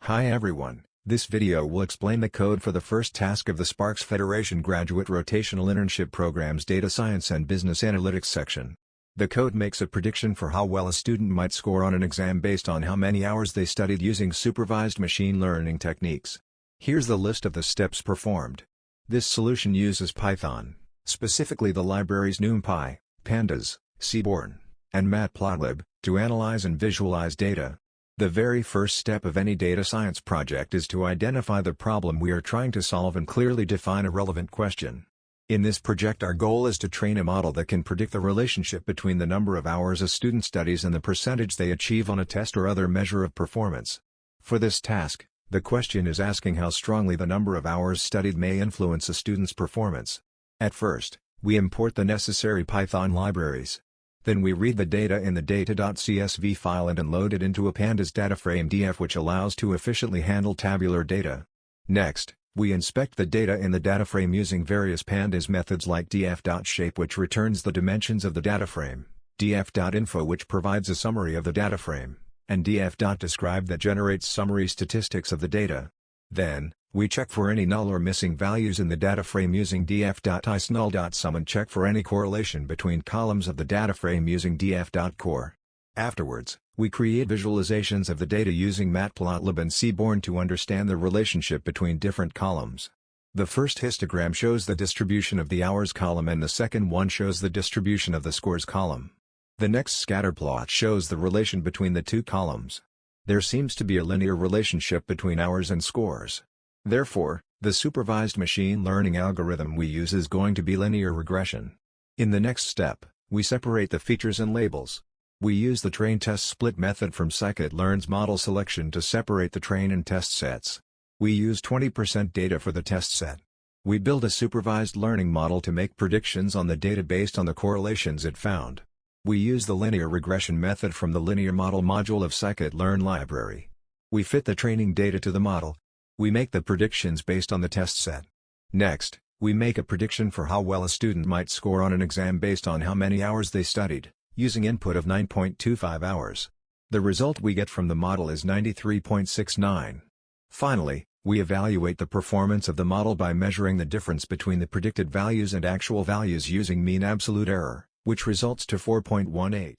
Hi everyone, this video will explain the code for the first task of the Sparks Federation Graduate Rotational Internship Program's Data Science and Business Analytics section. The code makes a prediction for how well a student might score on an exam based on how many hours they studied using supervised machine learning techniques. Here's the list of the steps performed. This solution uses Python, specifically the libraries NumPy, Pandas, Seaborn, and Matplotlib, to analyze and visualize data. The very first step of any data science project is to identify the problem we are trying to solve and clearly define a relevant question. In this project, our goal is to train a model that can predict the relationship between the number of hours a student studies and the percentage they achieve on a test or other measure of performance. For this task, the question is asking how strongly the number of hours studied may influence a student's performance. At first, we import the necessary Python libraries. Then we read the data in the data.csv file and load it into a Pandas dataframe DF, which allows to efficiently handle tabular data. Next, we inspect the data in the dataframe using various Pandas methods like df.shape, which returns the dimensions of the dataframe, df.info, which provides a summary of the dataframe, and df.describe that generates summary statistics of the data. Then, we check for any null or missing values in the dataframe using df.iceNull.sum and check for any correlation between columns of the dataframe using df.core. Afterwards, we create visualizations of the data using Matplotlib and Seaborn to understand the relationship between different columns. The first histogram shows the distribution of the hours column and the second one shows the distribution of the scores column. The next scatterplot shows the relation between the two columns. There seems to be a linear relationship between hours and scores. Therefore, the supervised machine learning algorithm we use is going to be linear regression. In the next step, we separate the features and labels. We use the train-test-split method from scikit-learn's model selection to separate the train and test sets. We use 20% data for the test set. We build a supervised learning model to make predictions on the data based on the correlations it found. We use the linear regression method from the linear model module of scikit-learn library. We fit the training data to the model. We make the predictions based on the test set. Next, we make a prediction for how well a student might score on an exam based on how many hours they studied, using input of 9.25 hours. The result we get from the model is 93.69. Finally, we evaluate the performance of the model by measuring the difference between the predicted values and actual values using mean absolute error, which results to 4.18.